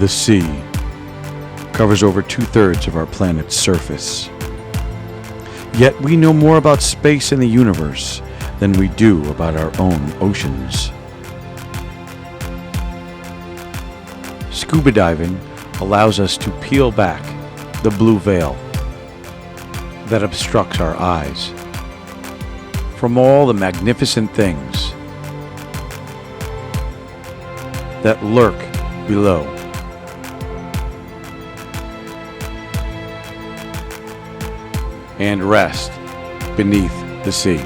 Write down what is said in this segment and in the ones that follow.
The sea covers over 2/3 of our planet's surface. Yet we know more about space and the universe than we do about our own oceans. Scuba diving allows us to peel back the blue veil that obstructs our eyes from all the magnificent things that lurk below. And rest beneath the sea.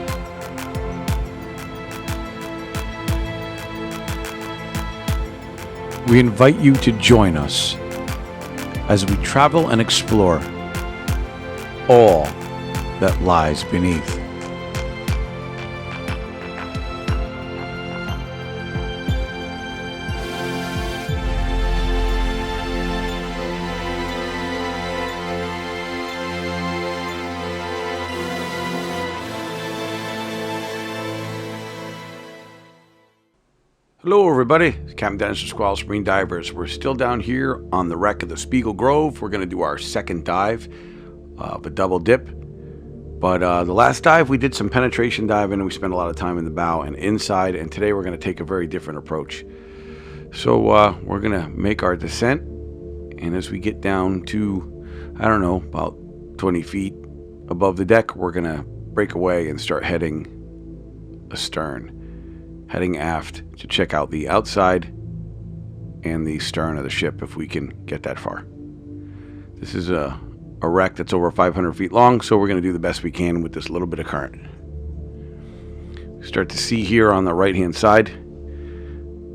We invite you to join us as we travel and explore all that lies beneath. Hello everybody, it's Captain Dennis from Squalus Marine Divers. We're still down here on the wreck of the Spiegel Grove. We're going to do our second dive of a double dip. But the last dive we did some penetration diving and we spent a lot of time in the bow and inside. And today we're going to take a very different approach. So we're going to make our descent. And as we get down to, I don't know, about 20 feet above the deck, we're going to break away and start heading astern. Heading aft to check out the outside and the stern of the ship if we can get that far. This is a wreck that's over 500 feet long, so we're going to do the best we can with this little bit of current. Start to see here on the right hand side,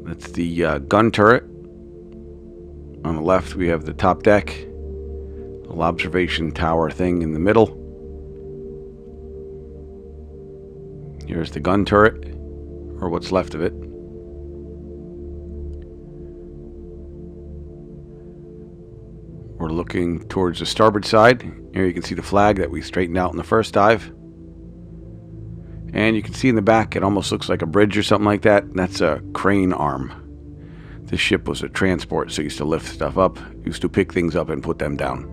that's the gun turret. On the left we have the top deck, the little observation tower thing in the middle. Here's the gun turret, or what's left of it. We're looking towards the starboard side. Here you can see the flag that we straightened out in the first dive. And you can see in the back, it almost looks like a bridge or something like that. That's a crane arm. This ship was a transport, so it used to lift stuff up, used to pick things up and put them down.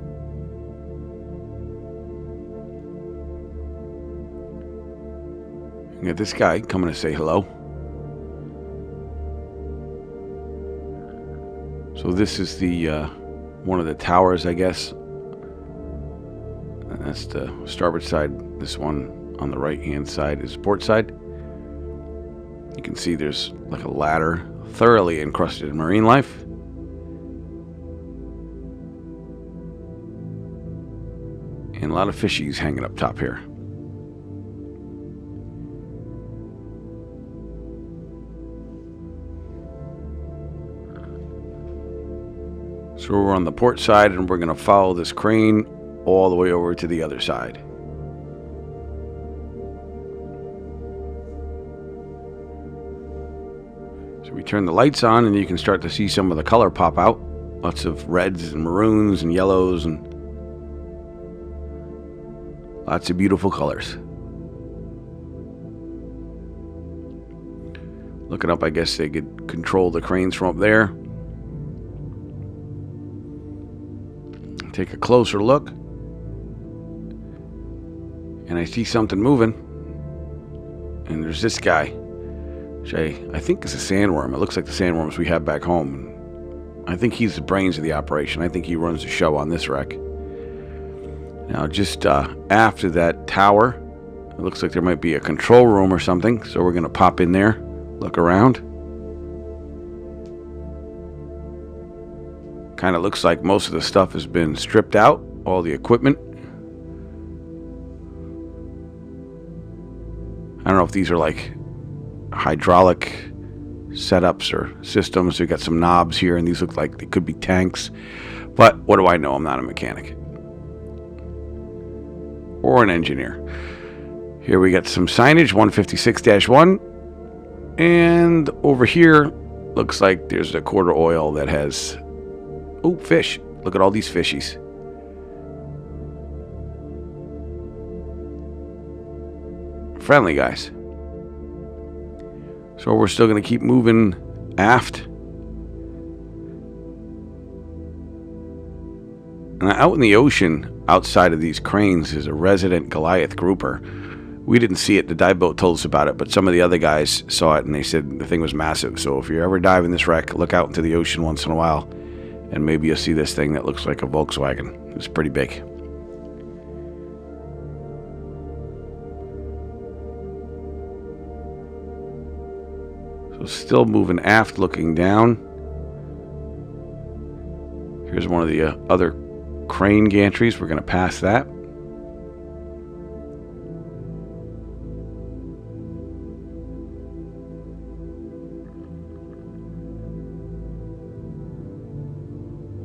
You got this guy coming to say hello. So this is the one of the towers, I guess. And that's the starboard side. This one on the right hand side is the port side. You can see there's like a ladder, thoroughly encrusted in marine life. And a lot of fishies hanging up top here. So we're on the port side and we're going to follow this crane all the way over to the other side. So we turn the lights on and you can start to see some of the color pop out. Lots of reds and maroons and yellows and lots of beautiful colors. Looking up, I guess they could control the cranes from up there. Take a closer look, and I see something moving, and there's this guy, which I think is a sandworm. It looks like the sandworms we have back home. I think he's the brains of the operation. I think he runs the show on this wreck. Now just after that tower, it looks like there might be a control room or something, so we're going to pop in there, look around. Kind of looks like most of the stuff has been stripped out, all the equipment. I don't know if these are like hydraulic setups or systems. We've got some knobs here, and these look like they could be tanks. But what do I know? I'm not a mechanic or an engineer. Here we got some signage, 156-1. And over here, looks like there's a quarter oil that has... Oh, fish. Look at all these fishies. Friendly guys. So we're still going to keep moving aft. And out in the ocean, outside of these cranes, is a resident Goliath grouper. We didn't see it. The dive boat told us about it, but some of the other guys saw it, and they said the thing was massive. So if you're ever diving this wreck, look out into the ocean once in a while, and maybe you'll see this thing that looks like a Volkswagen. It's pretty big. So still moving aft, looking down. Here's one of the other crane gantries. We're going to pass that.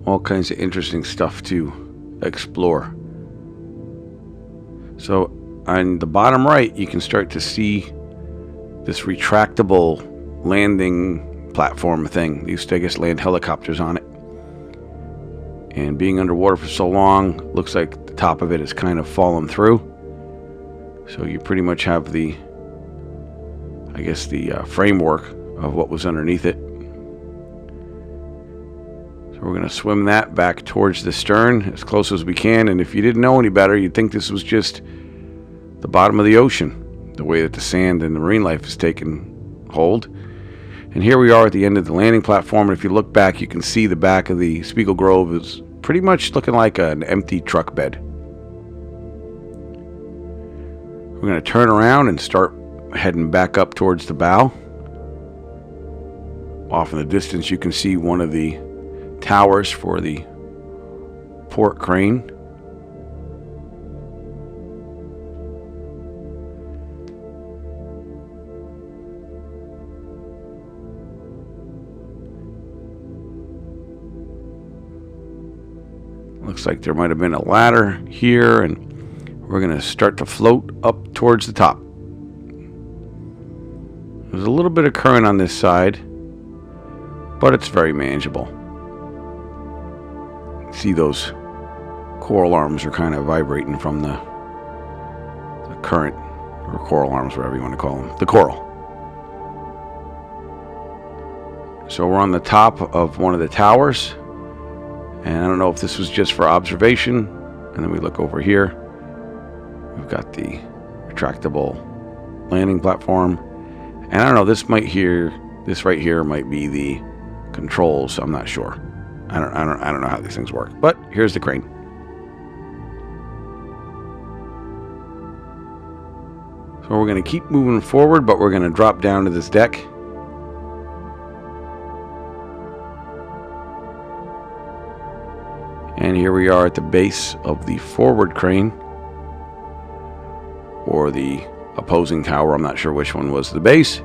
All kinds of interesting stuff to explore. So on the bottom right, you can start to see this retractable landing platform thing. They used to, I guess, land helicopters on it. And being underwater for so long, looks like the top of it has kind of fallen through. So you pretty much have the, I guess, the framework of what was underneath it. So we're going to swim that back towards the stern as close as we can. And if you didn't know any better, you'd think this was just the bottom of the ocean, the way that the sand and the marine life has taken hold. And here we are at the end of the landing platform, and if you look back, you can see the back of the Spiegel Grove is pretty much looking like an empty truck bed. We're going to turn around and start heading back up towards the bow. Off in the distance, you can see one of the towers for the port crane. Looks like there might have been a ladder here, and we're going to start to float up towards the top. There's a little bit of current on this side, but it's very manageable. See those coral arms are kind of vibrating from the current, or coral arms, whatever you want to call them, the coral. So we're on the top of one of the towers. And I don't know if this was just for observation. And then we look over here. We've got the retractable landing platform. And I don't know, this right here might be the controls. I'm not sure. I don't know how these things work. But here's the crane. So we're going to keep moving forward, but we're going to drop down to this deck. And here we are at the base of the forward crane, or the opposing tower. I'm not sure which one was the base,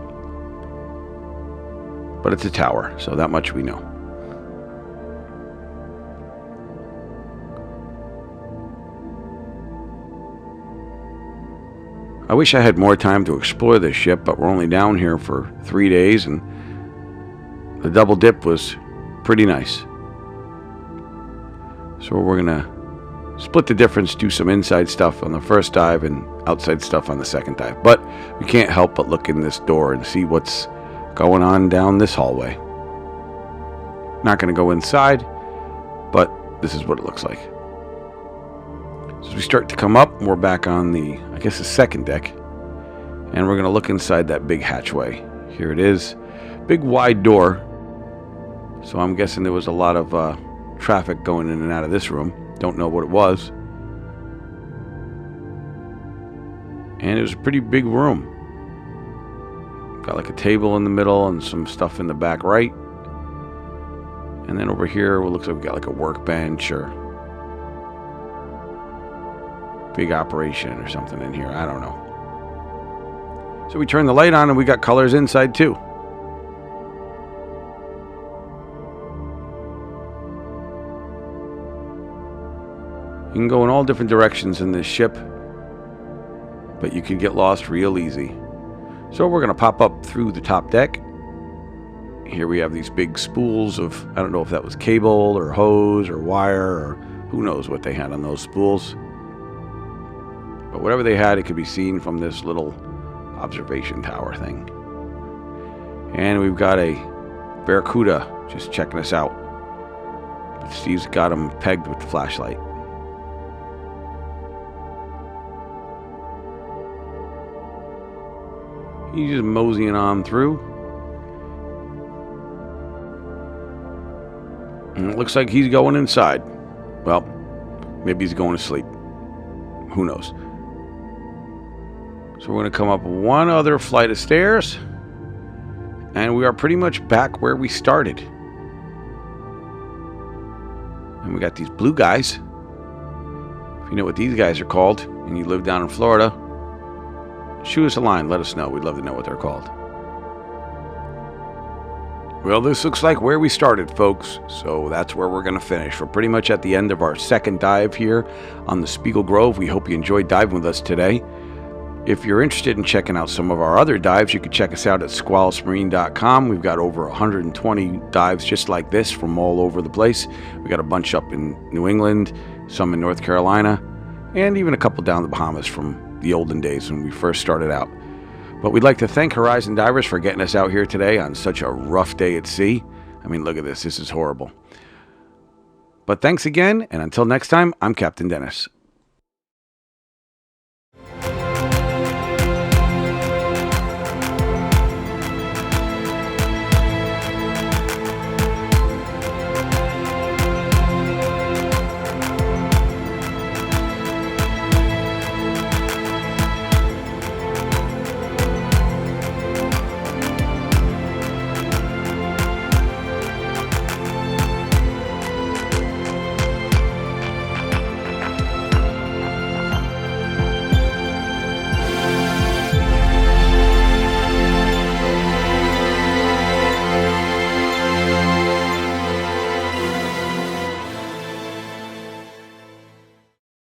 but it's a tower, so that much we know. I wish I had more time to explore this ship, but we're only down here for 3 days, and the double dip was pretty nice. So we're going to split the difference, do some inside stuff on the first dive and outside stuff on the second dive. But we can't help but look in this door and see what's going on down this hallway. Not going to go inside, but this is what it looks like. So as we start to come up, we're back on the, I guess, the second deck. And we're going to look inside that big hatchway. Here it is. Big wide door. So I'm guessing there was a lot of traffic going in and out of this room. Don't know what it was. And it was a pretty big room. Got like a table in the middle and some stuff in the back right. And then over here, it looks like we got like a workbench or big operation or something in here. I don't know. So we turned the light on and we got colors inside too. You can go in all different directions in this ship, but you can get lost real easy. So we're going to pop up through the top deck. Here we have these big spools of, I don't know if that was cable or hose or wire or who knows what they had on those spools. But whatever they had, it could be seen from this little observation tower thing. And we've got a barracuda just checking us out. But Steve's got him pegged with the flashlight. He's just moseying on through. And it looks like he's going inside. Well, maybe he's going to sleep. Who knows? So we're going to come up one other flight of stairs. And we are pretty much back where we started. And we got these blue guys. If you know what these guys are called, and you live down in Florida, shoot us a line. Let us know. We'd love to know what they're called. Well, this looks like where we started, folks. So that's where we're going to finish. We're pretty much at the end of our second dive here on the Spiegel Grove. We hope you enjoyed diving with us today. If you're interested in checking out some of our other dives, you can check us out at squalusmarine.com. We've got over 120 dives just like this from all over the place. We got a bunch up in New England, some in North Carolina, and even a couple down the Bahamas from the olden days when we first started out. But we'd like to thank Horizon Divers for getting us out here today on such a rough day at sea. I mean, look at this. This is horrible. But thanks again, and until next time, I'm Captain Dennis.